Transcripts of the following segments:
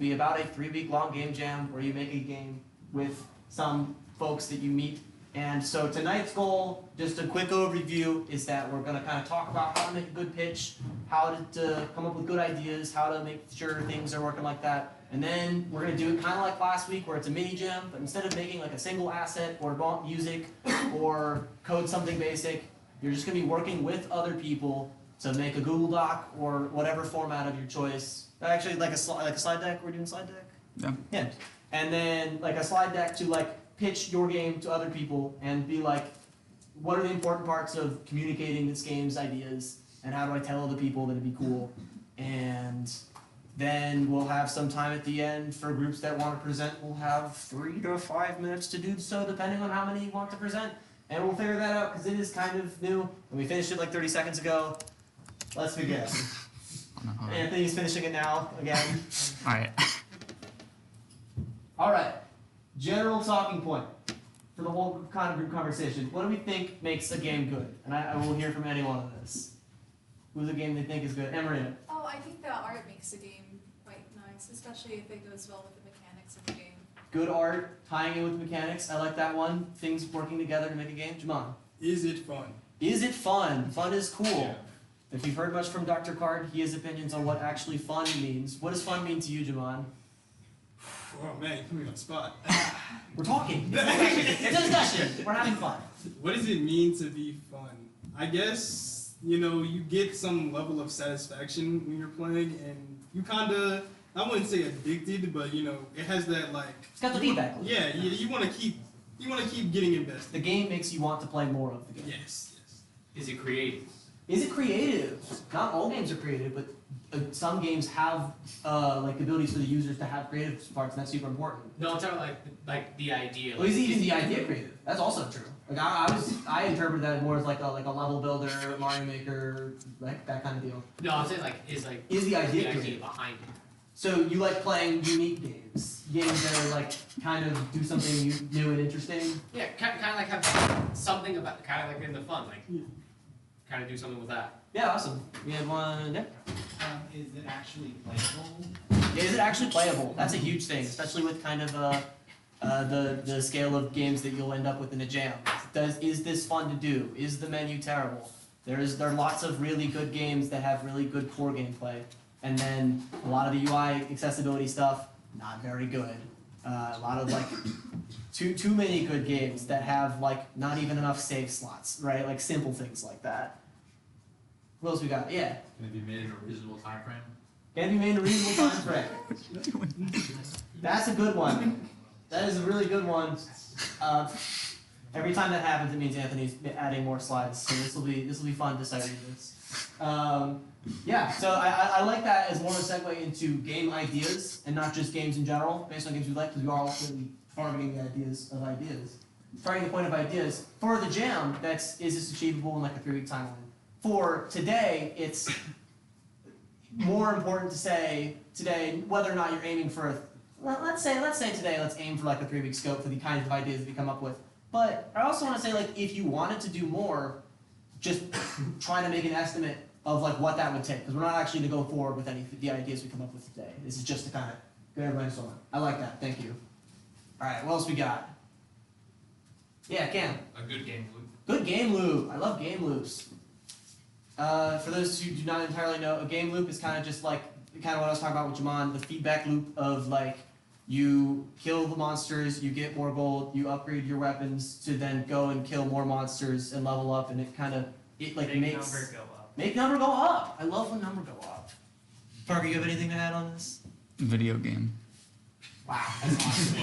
Be about a 3-week-long game jam where you make a game with some folks that you meet. And so tonight's goal, just a quick overview, is that we're going to kind of talk about how to make a good pitch, how to come up with good ideas, how to make sure things are working like that. And then we're going to do it kind of like last week where it's a mini jam, but instead of making like a single asset or music or code something basic, you're just going to be working with other people to make a Google Doc or whatever format of your choice. Actually, like a slide deck. We're doing slide deck? Yeah. Yeah. And then like a slide deck to like pitch your game to other people and be like, what are the important parts of communicating this game's ideas and how do I tell other people that it'd be cool? And then we'll have some time at the end for groups that want to present. We'll have 3 to 5 minutes to do so, depending on how many you want to present. And we'll figure that out because it is kind of new. And we finished it like 30 seconds ago. Let's begin. Anthony's finishing it now, again. All right. All right. General talking point for the whole kind of group conversation. What do we think makes a game good? And I will hear from anyone on this. Who's a game they think is good? Emery. Oh, I think the art makes the game quite nice, especially if it goes well with the mechanics of the game. Good art, tying in with mechanics. I like that one. Things working together to make a game. Jamon. Is it fun? Is it fun? Fun is cool. Yeah. If you've heard much from Dr. Card, he has opinions on what actually fun means. What does fun mean to you, Jamon? Oh man, you put me on the spot. We're talking. It's a discussion. We're having fun. What does it mean to be fun? I guess, you get some level of satisfaction when you're playing and you kinda, I wouldn't say addicted, but it has that like... It's got the feedback loop. Yeah, you wanna keep getting invested. The game makes you want to play more of the game. Yes. Is it creative? Is it creative? Not all games are creative, but some games have like abilities for the users to have creative parts, and that's super important. No, I'm talking like the idea. Well, is even the idea creative? That's also true. Like I interpret that more as like a level builder, Mario Maker, like that kind of deal. No, I'm saying is the idea idea creative? behind it. So you like playing unique games that are like kind of do something new and interesting. Yeah, kind of like have something about kind of like in the fun, like kind of do something with that. Yeah, awesome. We have one there. Is it actually playable? Is it actually playable? That's a huge thing, especially with kind of the scale of games that you'll end up with in a jam. Is this fun to do? Is the menu terrible? There are lots of really good games that have really good core gameplay, and then a lot of the UI accessibility stuff not very good. A lot of like too many good games that have like not even enough save slots, right? Like simple things like that. What else we got? Yeah. Can it be made in a reasonable time frame? Can be made in a reasonable time frame. That's a good one. That is a really good one. Every time that happens, it means Anthony's adding more slides. So this will be fun deciding this. Yeah. So I like that as more of a segue into game ideas and not just games in general, based on games we like, because we are ultimately targeting the ideas of ideas. Starting the point of ideas for the jam. Is this achievable in like a 3-week timeline? For today, it's more important to say today whether or not you're aiming for let's say today let's aim for like a 3-week scope for the kinds of ideas that we come up with. But I also want to say like if you wanted to do more, just try to make an estimate of like what that would take, because we're not actually going to go forward with any of the ideas we come up with today. This is just to kind of get everybody brainstorming. I like that. Thank you. All right, what else we got? Yeah, Cam. A good game loop. Good game loop. I love game loops. For those who do not entirely know, a game loop is kind of just like what I was talking about with Jamon, the feedback loop of like you kill the monsters, you get more gold, you upgrade your weapons to then go and kill more monsters and level up, and it makes number go up. Make number go up. I love when number go up. Parker, you have anything to add on this? Video game. Wow, that's awesome.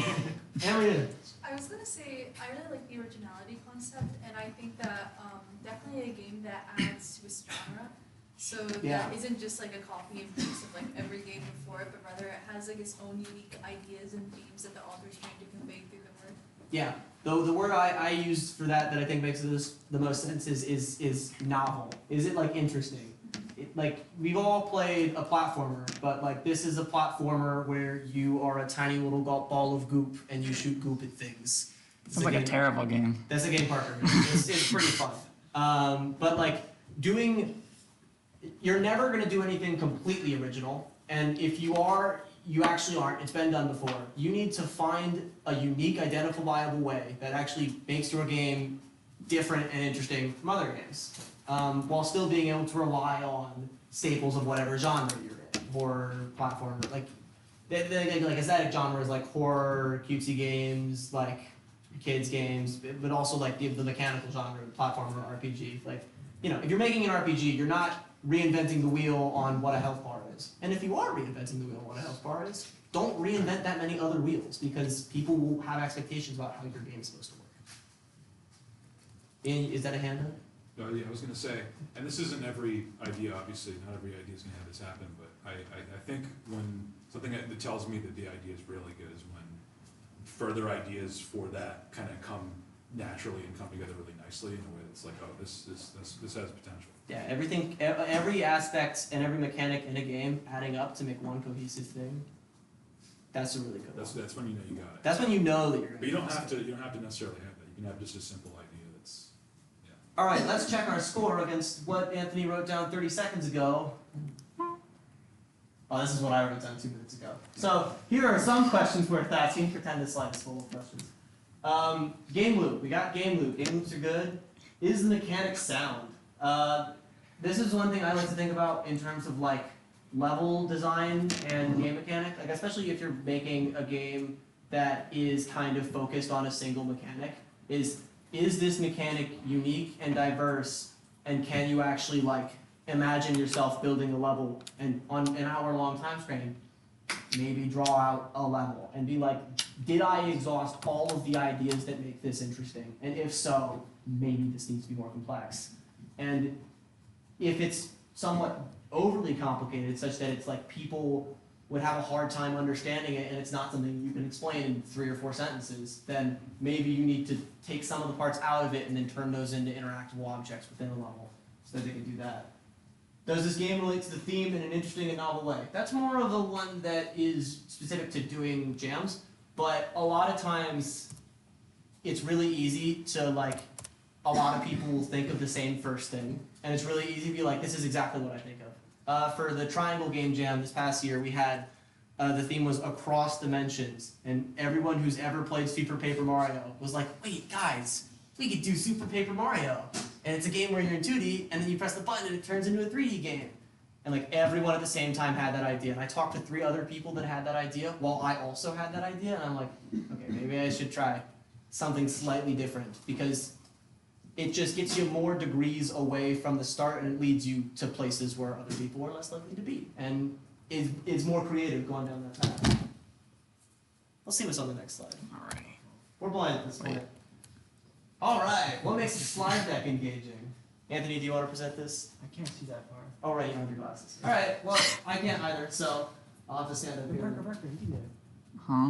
Henry. I was gonna say I really like the originality concept, and I think that definitely a game that adds to its genre. So that isn't just like a copy and paste of like every game before it, but rather it has like its own unique ideas and themes that the author's trying to convey through the work. Yeah, the word I use for that I think makes the most sense is novel. Is it like interesting? Like we've all played a platformer, but like this is a platformer where you are a tiny little ball of goop and you shoot goop at things. Sounds like a terrible game. That's a game, Parker. It's pretty fun. But like you're never gonna do anything completely original, and if you are, you actually aren't. It's been done before. You need to find a unique, identifiable way that actually makes your game different and interesting from other games, while still being able to rely on staples of whatever genre you're in, horror, platformer, like aesthetic genres like horror, cutesy games, like kids games, but also like the mechanical genre, platformer, RPG. Like, you know, if you're making an RPG, you're not reinventing the wheel on what a health bar is. And if you are reinventing the wheel on what a health bar is, don't reinvent that many other wheels because people will have expectations about how your game is supposed to work. Is that a hand up? No, yeah, I was gonna say, and this isn't every idea, obviously, not every idea is gonna have this happen, but I think when, something that tells me that the idea is really good is when further ideas for that kind of come naturally and come together really nicely in a way that's like, oh, this has potential. Yeah, everything, every aspect and every mechanic in a game adding up to make one cohesive thing. That's a really good one. That's when you know you got it. That's when you know that you're. But you don't have to necessarily have that. You can have just a simple idea that's, yeah. All right, let's check our score against what Anthony wrote down 30 seconds ago. Oh, this is what I wrote down 2 minutes ago. So here are some questions worth asking. Pretend this slide is full of questions. Game loop. We got game loop. Game loops are good. Is the mechanic sound? This is one thing I like to think about in terms of like level design and game mechanic. Like especially if you're making a game that is kind of focused on a single mechanic. Is this mechanic unique and diverse, and can you actually like imagine yourself building a level and on an hour-long time frame, maybe draw out a level and be like, did I exhaust all of the ideas that make this interesting? And if so, maybe this needs to be more complex. And if it's somewhat overly complicated, such that it's like people would have a hard time understanding it and it's not something you can explain in 3 or 4 sentences, then maybe you need to take some of the parts out of it and then turn those into interactable objects within a level so that they can do that. Does this game relate to the theme in an interesting and novel way? That's more of the one that is specific to doing jams, but a lot of times it's really easy to like, a lot of people will think of the same first thing, and it's really easy to be like, this is exactly what I think of. For the Triangle Game Jam this past year, we had, the theme was across dimensions, and everyone who's ever played Super Paper Mario was like, wait guys, we could do Super Paper Mario. And it's a game where you're in 2D, and then you press the button and it turns into a 3D game. And like everyone at the same time had that idea. And I talked to 3 other people that had that idea while I also had that idea, and I'm like, okay, maybe I should try something slightly different, because it just gets you more degrees away from the start, and it leads you to places where other people are less likely to be. And it's more creative going down that path. Let's see what's on the next slide. Alrighty. We're blind at this point. All right, what makes a slide deck engaging? Anthony, do you want to present this? I can't see that far. Oh, right, you don't have your glasses. All right, well, I can't either, so I'll have to stand up here. Parker, you can do it. Huh?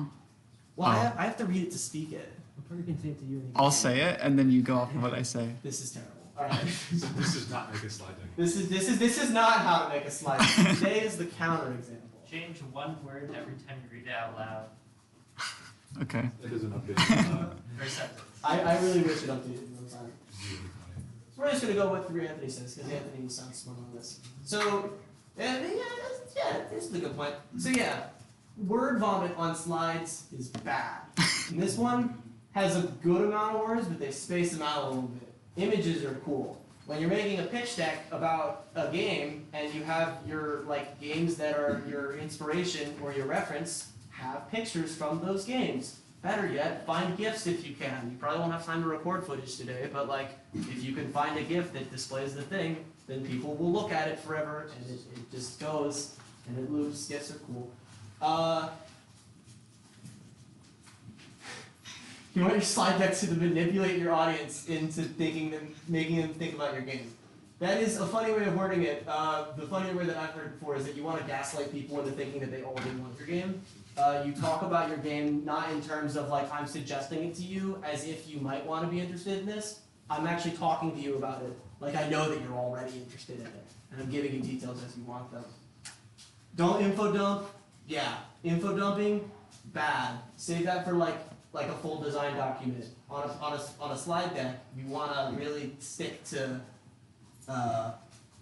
Well, I have to read it to speak it. Parker can say it to you. And I'll say it, and then you go off of what I say. This is terrible. All right. So this does not make a slide deck. This is not how to make a slide deck. Today is the counter example. Change one word every time you read it out loud. Okay. That is an update. Per sentence. I really wish it updated one time. Really funny. So we're just gonna go with what Anthony says, because Anthony sounds smart on this. So, yeah, this is a good point. So yeah, word vomit on slides is bad. And this one has a good amount of words, but they space them out a little bit. Images are cool. When you're making a pitch deck about a game, and you have your like games that are your inspiration or your reference, have pictures from those games. Better yet, find GIFs if you can. You probably won't have time to record footage today, but like, if you can find a GIF that displays the thing, then people will look at it forever, and it just goes, and it loops. GIFs are cool. You want your slide deck to manipulate your audience into making them think about your game. That is a funny way of wording it. The funnier way that I've heard before is that you want to gaslight people into thinking that they already want your game. You talk about your game not in terms of like, I'm suggesting it to you as if you might want to be interested in this. I'm actually talking to you about it. Like I know that you're already interested in it. And I'm giving you details as you want them. Don't info dump. Yeah. Info dumping, bad. Save that for like a full design document. On a slide deck, you want to really stick to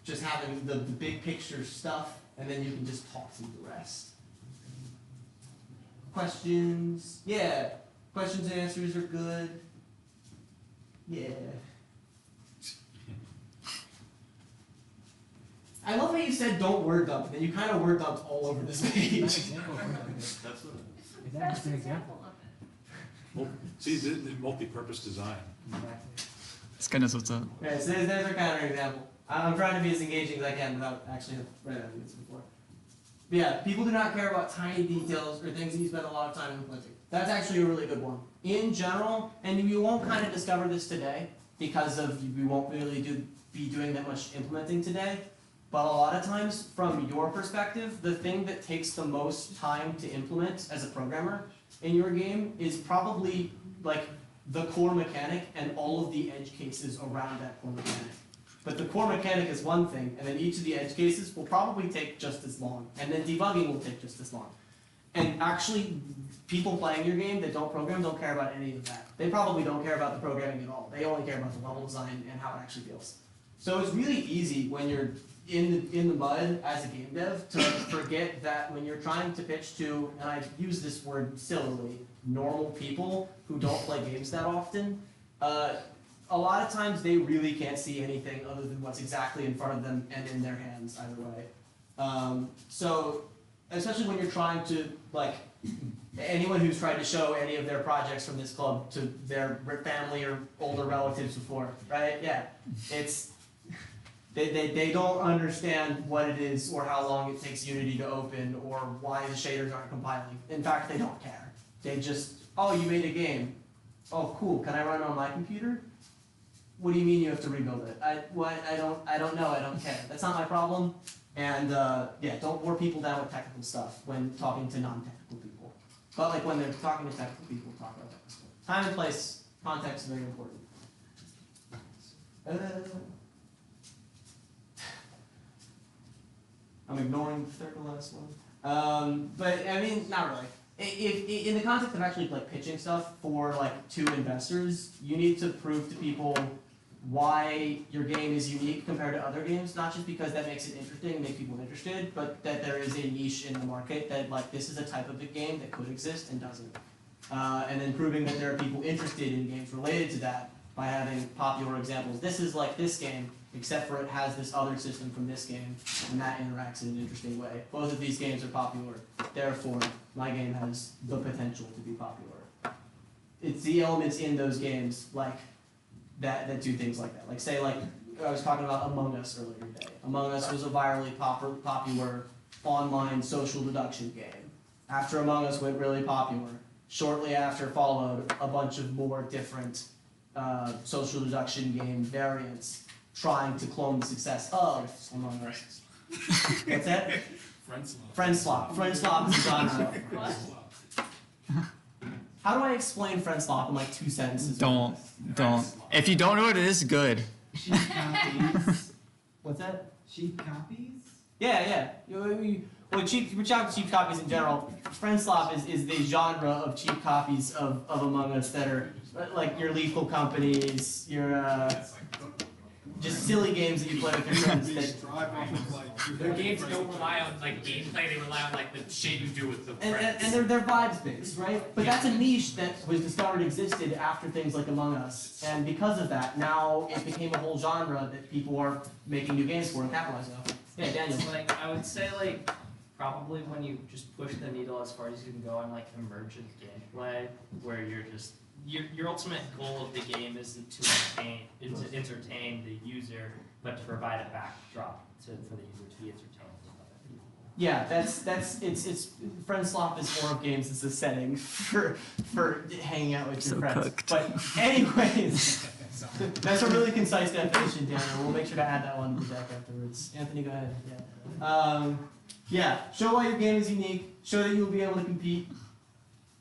just having the big picture stuff, and then you can just talk through the rest. questions. Yeah, questions and answers are good. Yeah. I love how you said don't word dump, and then you kind of word dumped all over this page. That's what. Is that just an example? Well, see, the multi-purpose design. Exactly. This guy knows what's up. Okay, so there's our counterexample. I'm trying to be as engaging as I can without actually read any of this before. But yeah, people do not care about tiny details or things that you spend a lot of time implementing. That's actually a really good one. In general, and you won't kind of discover this today because we won't really be doing that much implementing today. But a lot of times, from your perspective, the thing that takes the most time to implement as a programmer in your game is probably like the core mechanic and all of the edge cases around that core mechanic. But the core mechanic is one thing, and then each of the edge cases will probably take just as long, and then debugging will take just as long. And actually, people playing your game that don't program don't care about any of that. They probably don't care about the programming at all. They only care about the level design and how it actually feels. So it's really easy when you're in the mud as a game dev to forget that when you're trying to pitch to, and I use this word sillily, normal people who don't play games that often, a lot of times they really can't see anything other than what's exactly in front of them and in their hands either way. So especially when you're trying to, like, anyone who's tried to show any of their projects from this club to their family or older relatives before, right? Yeah, it's They don't understand what it is or how long it takes Unity to open or why the shaders aren't compiling. In fact, they don't care. They just, oh, you made a game. Oh, cool. Can I run it on my computer? What do you mean you have to rebuild it? I don't know. I don't care. That's not my problem. And yeah, don't bore people down with technical stuff when talking to non-technical people. But like when they're talking to technical people, talk about technical stuff. Time and place, context is very important. I'm ignoring the third to last one. But I mean, not really. If in the context of actually like pitching stuff for like to investors, you need to prove to people why your game is unique compared to other games, not just because that makes it interesting, makes people interested, but that there is a niche in the market that like this is a type of a game that could exist and doesn't. And then proving that there are people interested in games related to that by having popular examples. This is like this game, except for it has this other system from this game, and that interacts in an interesting way. Both of these games are popular, therefore my game has the potential to be popular. It's the elements in those games like that do things like that. Like say like I was talking about Among Us earlier today. Among Us was a virally popular online social deduction game. After Among Us went really popular, shortly after followed a bunch of more different social deduction game variants trying to clone the success of Among Us. What's that? Friend slop. Friend slop is a genre. How do I explain friend slop in like 2 sentences? Don't. If you don't know what it is, good. Cheap copies. What's that? Cheap copies? Yeah. Well, cheap copies in general. Friend slop is the genre of cheap copies of Among Us that are like your Lethal Companies, your just silly games that you play with your friends. Their games don't rely on like gameplay; they rely on like the shit you do with the friends. And they're vibes based, right? But that's a niche that was discovered existed after things like Among Us, and because of that, now it became a whole genre that people are making new games for and capitalizing on. Yeah, Daniel. Like I would say like probably when you just push the needle as far as you can go on like emergent gameplay, where you're just your ultimate goal of the game isn't to entertain the user, but to provide a backdrop for the user to be entertained with other people. Yeah, it's friend slop is more of games as a setting for hanging out with your So friends. cooked. But anyways, that's a really concise definition, Daniel. We'll make sure to add that one to the deck afterwards. Anthony, go ahead. Yeah. Show why your game is unique. Show that you'll be able to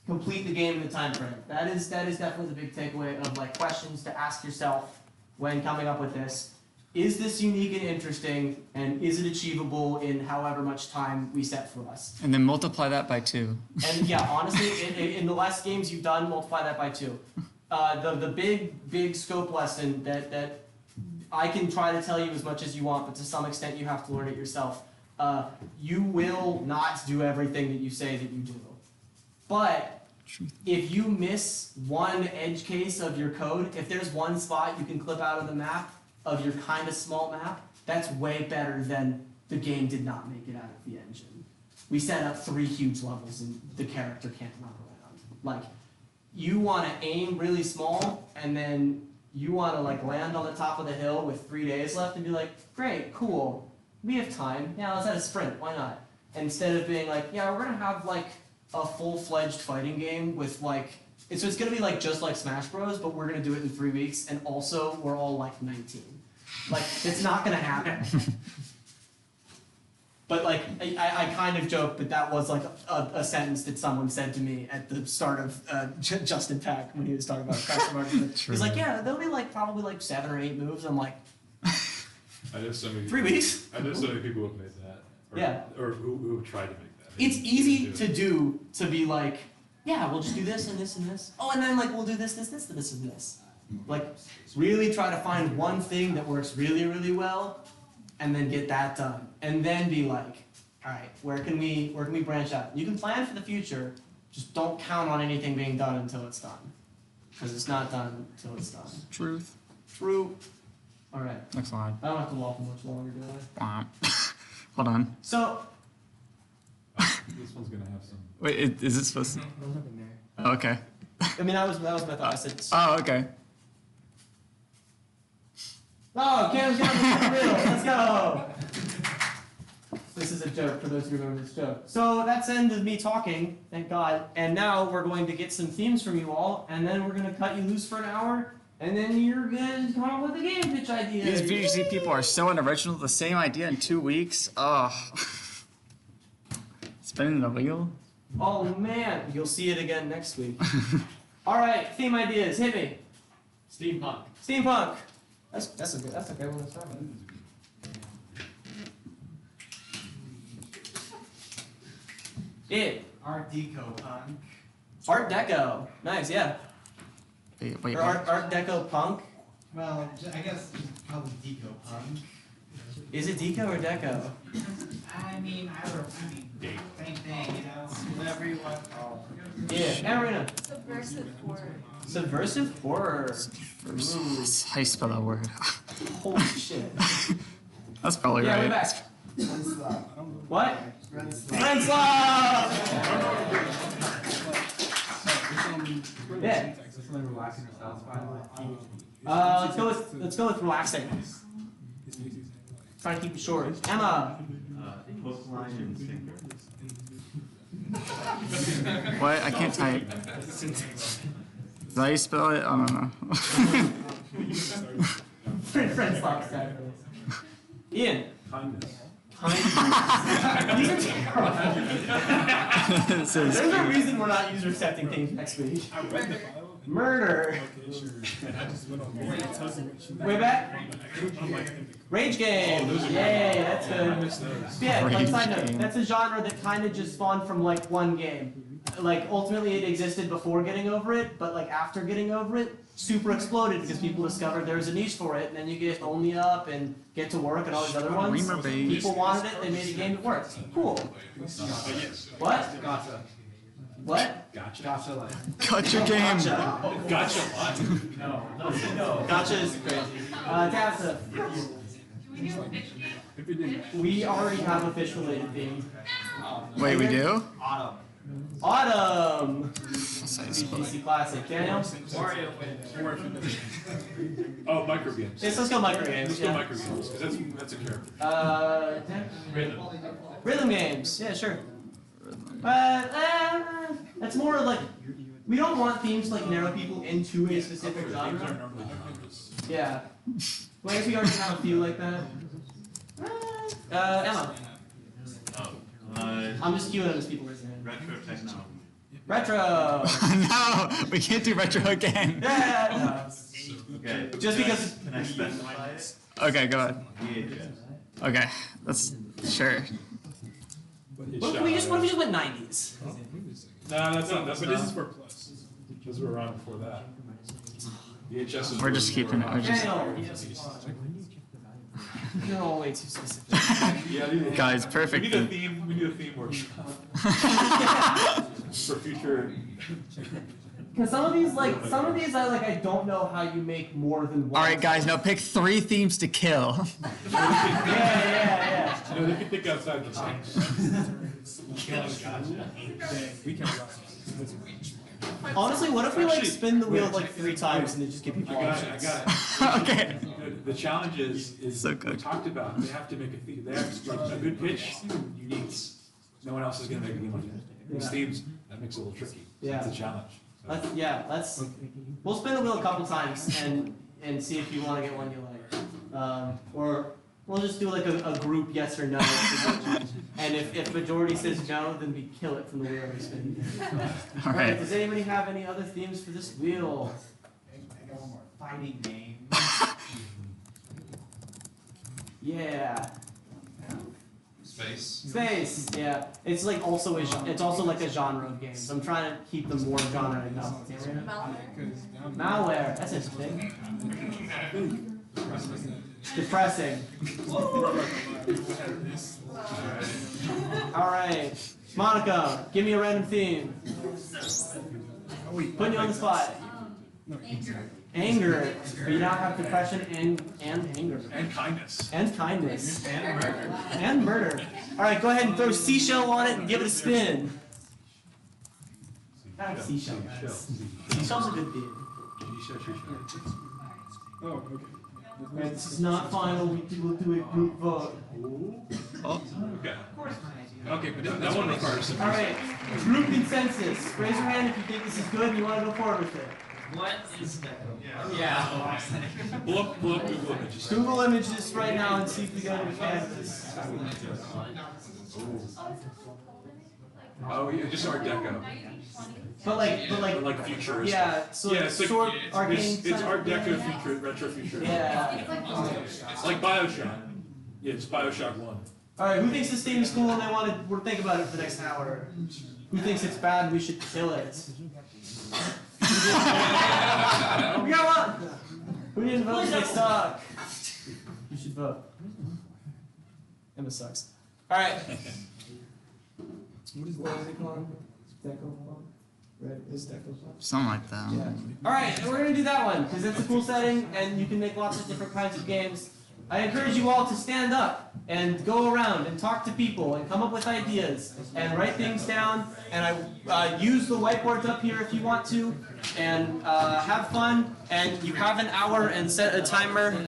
complete the game in the time frame. That is definitely the big takeaway of like questions to ask yourself when coming up with this. Is this unique and interesting, and is it achievable in however much time we set for us? And then multiply that by 2. And yeah, honestly, in the less games you've done, multiply that by 2. The big scope lesson that I can try to tell you as much as you want, but to some extent you have to learn it yourself. You will not do everything that you say that you do. But if you miss one edge case of your code, if there's one spot you can clip out of the map, of your kind of small map, that's way better than the game did not make it out of the engine. We set up 3 huge levels and the character can't run around. Like, you want to aim really small, and then you want to like land on the top of the hill with 3 days left and be like, great, cool, we have time. Yeah, let's have a sprint, why not? Instead of being like, yeah, we're going to have like a full-fledged fighting game with like, so it's going to be like just like Smash Bros, but we're going to do it in 3 weeks, and also we're all like 19. Like, it's not going to happen. But like, I kind of joke, but that was like a sentence that someone said to me at the start of Justin Pack when he was talking about Crash Martin. He's like, yeah, there'll be like probably like 7 or 8 moves. I'm like, I know so many 3 weeks? I know so many people who have made that. Or, Yeah. Or who have tried to make that. It's easy to do, to be like, yeah, we'll just do this and this and this. Oh, and then like we'll do this, this, this, this, and this. Like, really try to find one thing that works really, really well, and then get that done. And then be like, all right, where can we branch out? You can plan for the future, just don't count on anything being done until it's done. Because it's not done until it's done. Truth. True. All right. Next line. I don't have to walk much longer, do I? Hold on. So, This one's gonna have some. Wait, is it supposed to? There's nothing there. Oh, okay. I mean, that was my thought. I said, Oh, okay. oh, Cam's got the real. Let's go. This is a joke for those who remember this joke. So that's the end of me talking, thank God. And now we're going to get some themes from you all, and then we're going to cut you loose for an hour, and then you're going to come up with a game pitch idea. These VGC people are so unoriginal. The same idea in 2 weeks. Oh. Spinning the wheel. Oh man, you'll see it again next week. All right, theme ideas, hit me. Steampunk. Steampunk. That's a good one to start with. Art Deco punk. Art Deco. Nice, yeah. Wait. Or Art Deco punk. Well, I guess probably Deco punk. Is it Deco or Deco? I mean, same thing, you know, whatever you want to call it. Yeah, Marina. Subversive horror. Subversive horror. How you spell that word? Holy shit. That's probably Yeah, right. we're back. What? Renslav. Renslav! Yeah. Something relaxing or satisfying. Let's go with relaxing. Trying to keep it short. Emma. Hook, line, and sinker. What? I can't type. Is that how you spell it? I don't know. Renslav said. Ian. Kindness. These are terrible. This is There's a reason we're not user accepting things next week. Murder. Way back. Rage game. Yay, that's good. Yeah, like Rage side note, game. that's a genre that kind of just spawned from like one game. Like ultimately it existed before getting over it, but like after getting over it, super exploded because people discovered there was a niche for it, and then you get Only Up and Get to Work and all these other ones. Reamer Babe. People wanted it, they made a game that worked. Cool. What? Gotcha. What? Gotcha like. Cut your game. Gotcha what? No. Gotcha is crazy. Tabitha, we already have a fish related theme. Wait, we do? Autumn. Autumn! That's how you spell it. BGC Classic. Daniel? Oh, micro games. Yes, let's go micro games. Let's go Yeah. micro games, because that's a character. Rhythm games. Yeah, sure. That's more like, we don't want themes to like narrow people into a specific Games aren't genre. normally genres. Yeah. Well, I guess we already have a few like that. Emma. I'm just queuing up as people raise their hand. Retro techno. Retro! No, we can't do retro again. Yeah! Okay. Just because- Can I specify it? Okay, go ahead. VHS. Okay, that's sure. What if we just went 90s? No, that's not. But this is for plus. Those were around before that. VHS is We're just keeping it. We're just, Daniel! You're all way too specific. Yeah, guys, We perfect. need a theme. We need a theme workshop. for future. Because some of these I don't know how you make more than one. All right, guys, now pick 3 themes to kill. Yeah. You know, they can think outside the box. Honestly, what if we Actually, spin the wheel wait, 3 times and they just give people I got options? it. Okay. The challenge is So we good. talked about they have to make a theme. They have like a good pitch, unique. No one else is gonna make a theme like that. These Yeah. themes that makes it a little tricky. Yeah. It's a challenge. So. We'll spin the wheel a couple times and see if you want to get one you like. Or we'll just do like a group yes or no. And if majority says no, then we kill it from the wheel every spin. All right. Does anybody have any other themes for this wheel? I got one more. Fighting game. Yeah. Space. Space. Yeah. It's like also it's also like a genre of game. So I'm trying to keep them more genre agnostic. Malware. Malware. That's interesting. Depressing. All right, Monica, give me a random theme. Putting you on the spot. Anger. We now have depression and anger. And kindness. And kindness. And murder. All right, go ahead and throw seashell on it and give it a spin. I like seashell. Seashell's a good theme. Oh, okay. Alright, this is not final. We'll do a group vote. Okay. Okay, but that one requires some. All right, group consensus. Raise your hand if you think this is good and you want to go forward with it. What is that? Yeah. Pull up Google images. Google images right now and see if we got any canvas. Oh yeah, just Art Deco. But Like futuristic. yeah. So Yeah, like it's like short arcane. it's style. Art Deco future retro future. Yeah. It's like BioShock. Yeah, it's BioShock 1. All right. Who thinks this theme is cool and they want to think about it for the next hour? Who thinks it's bad and we should kill it? We got one. Who didn't vote? They suck. You should vote. Emma sucks. All right. What is it called? Deco. Right? Is Deco. Something like that. Yeah. All right, we're gonna do that one because it's a cool setting, and you can make lots of different kinds of games. I encourage you all to stand up and go around and talk to people and come up with ideas and write things down. And I use the whiteboards up here if you want to, and have fun. And you have an hour and set a timer.